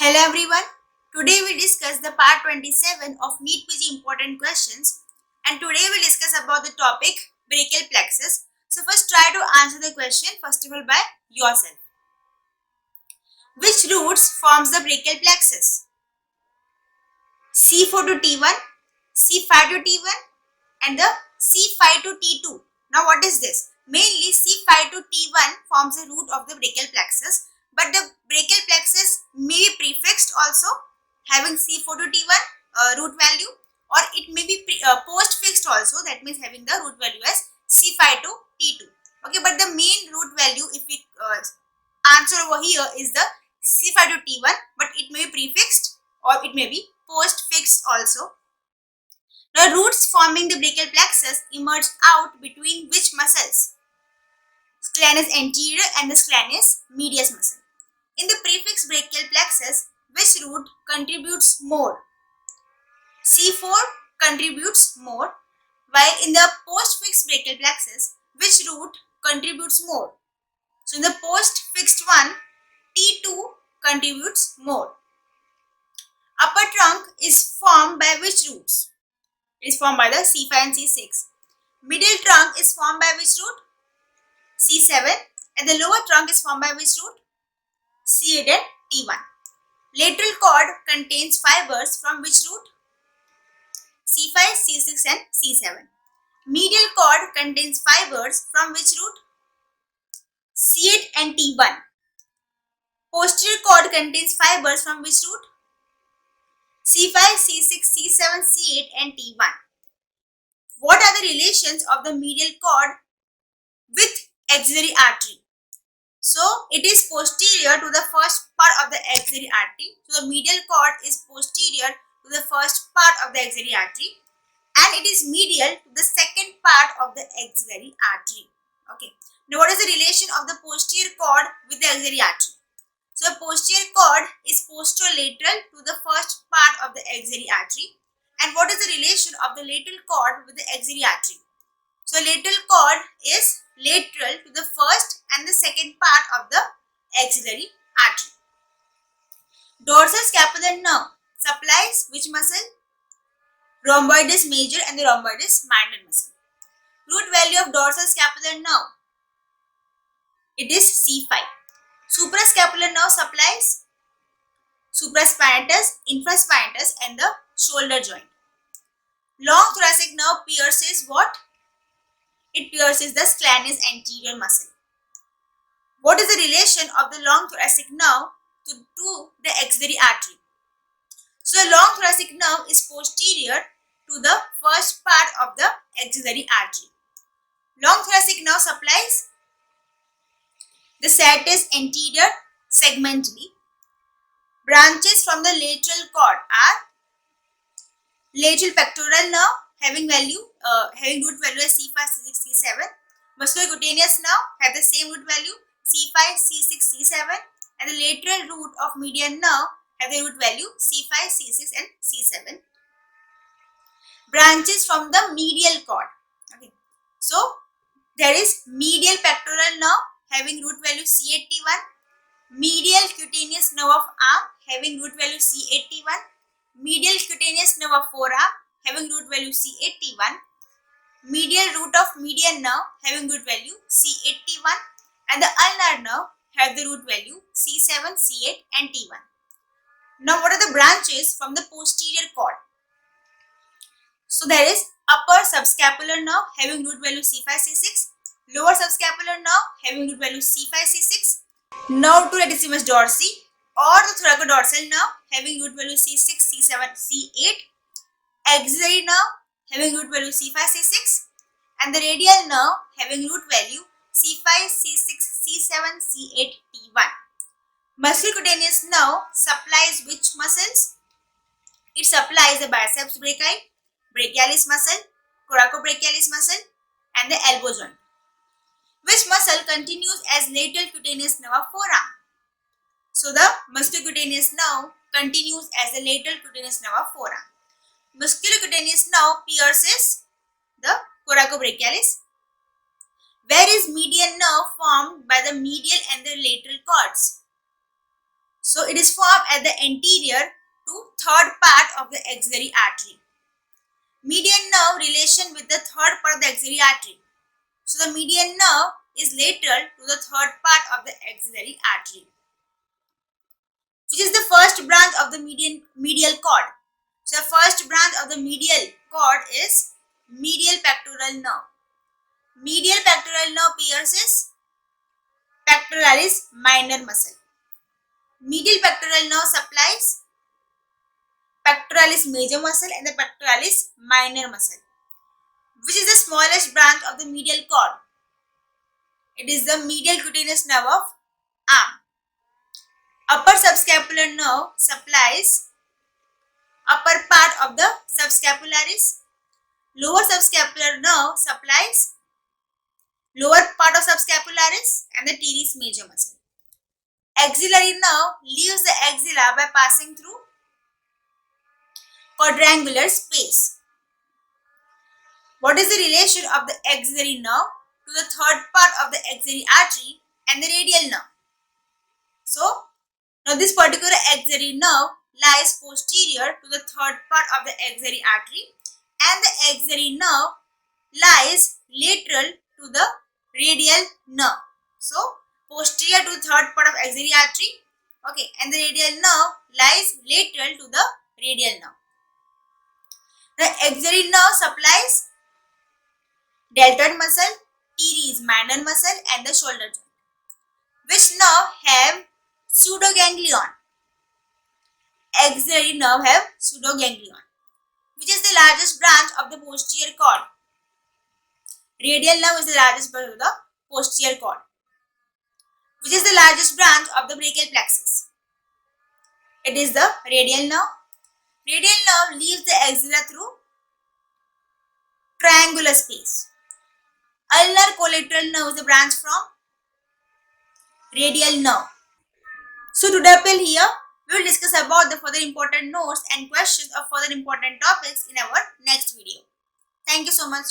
Hello everyone. Today we discuss the part 27 of NEET PG important questions, and today we discuss about the topic brachial plexus. So first try to answer the question first of all by yourself. Which roots forms the brachial plexus? C4 to T1, C5 to T1 and the C5 to T2. Now what is this? Mainly C5 to T1 forms the root of the brachial plexus, but the brachial plexus may be prefixed also having C4 to T1 root value, or it may be post-fixed also, that means having the root value as C5 to T2. Okay, but the main root value if we answer over here is the C5 to T1, but it may be prefixed or it may be post-fixed also. The roots forming the brachial plexus emerge out between which muscles? Scalenus anterior and the scalenus medius muscle. In the prefix brachial plexus, which root contributes more? C4 contributes more, while in the postfixed brachial plexus, which root contributes more? So in the postfixed one, T2 contributes more. Upper trunk is formed by which roots? It is formed by the C5 and C6. Middle trunk is formed by which root? C7. And the lower trunk is formed by which root? C8 and T1. Lateral cord contains fibers from which root? C5, C6 and C7. Medial cord contains fibers from which root? C8 and T1. Posterior cord contains fibers from which root? C5, C6, C7, C8 and T1. What are the relations of the medial cord with axillary artery? So it is posterior to the first part of the axillary artery. So the medial cord is posterior to the first part of the axillary artery, and it is medial to the second part of the axillary artery. Okay. Now what is the relation of the posterior cord with the axillary artery? So the posterior cord is posterolateral to the first part of the axillary artery. And what is the relation of the lateral cord with the axillary artery? So lateral cord is lateral to the first and the second part of the axillary artery. Dorsal scapular nerve supplies which muscle? Rhomboides major and the rhomboides minor muscle. Root value of dorsal scapular nerve? It is C5. Suprascapular nerve supplies supraspinatus, infraspinatus and the shoulder joint. Long thoracic nerve pierces what? It pierces the scalenus anterior muscle. What is the relation of the long thoracic nerve to the axillary artery? So the long thoracic nerve is posterior to the first part of the axillary artery. Long thoracic nerve supplies the serratus anterior segmentally. Branches from the lateral cord are lateral pectoral nerve having root value as C5, C6, C7. Musculocutaneous nerve have the same root value C5, C6, C7, and the lateral root of median nerve have the root value C5, C6 and C7. Branches from the medial cord. Okay. So there is medial pectoral nerve having root value C8T1, medial cutaneous nerve of arm having root value C8T1, medial cutaneous nerve of forearm having root value C8T1, medial root of median nerve having root value C8T1, and the ulnar nerve have the root value C7, C8 and T1. Now what are the branches from the posterior cord? So there is upper subscapular nerve having root value C5, C6, lower subscapular nerve having root value C5, C6, nerve to latissimus dorsi or the thoracodorsal nerve having root value C6, C7, C8, axillary nerve having root value C5, C6, and the radial nerve having root value C5, C6, C7, C8, T1. Musculocutaneous nerve supplies which muscles? It supplies the biceps brachii, brachialis muscle, coracobrachialis muscle, and the elbow joint. Which muscle continues as lateral cutaneous nerve of forearm? So the musculocutaneous nerve continues as the lateral cutaneous nerve of forearm. Musculocutaneous nerve pierces the coracobrachialis. Where is median nerve formed by the medial and the lateral cords? So it is formed at the anterior to third part of the axillary artery. Median nerve relation with the third part of the axillary artery. So the median nerve is lateral to the third part of the axillary artery, which is the first branch of the medial cord. So the first branch of the medial cord is medial pectoral nerve. Medial pectoral nerve pierces pectoralis minor muscle. Medial pectoral nerve supplies pectoralis major muscle and the pectoralis minor muscle, which is the smallest branch of the medial cord. It is the medial cutaneous nerve of arm. Upper subscapular nerve supplies upper part of the subscapularis. Lower subscapular nerve supplies lower part of subscapularis and the teres major muscle. Axillary nerve leaves the axilla by passing through quadrangular space. What is the relation of the axillary nerve to the third part of the axillary artery and the radial nerve? So, now this particular axillary nerve lies posterior to the third part of the axillary artery and the axillary nerve lies lateral to the radial nerve. So, posterior to the third part of axillary artery, okay, and the radial nerve lies lateral to the radial nerve. The axillary nerve supplies deltoid muscle, teres minor muscle and the shoulder joint. Which nerve have pseudoganglion? Axillary nerve have pseudoganglion, which is the largest branch of the posterior cord. Radial nerve is the largest branch of the posterior cord, which is the largest branch of the brachial plexus. It is the radial nerve. Radial nerve leaves the axilla through triangular space. Ulnar collateral nerve is the branch from radial nerve. So to till here, we will discuss about the further important notes and questions of further important topics in our next video. Thank you so much.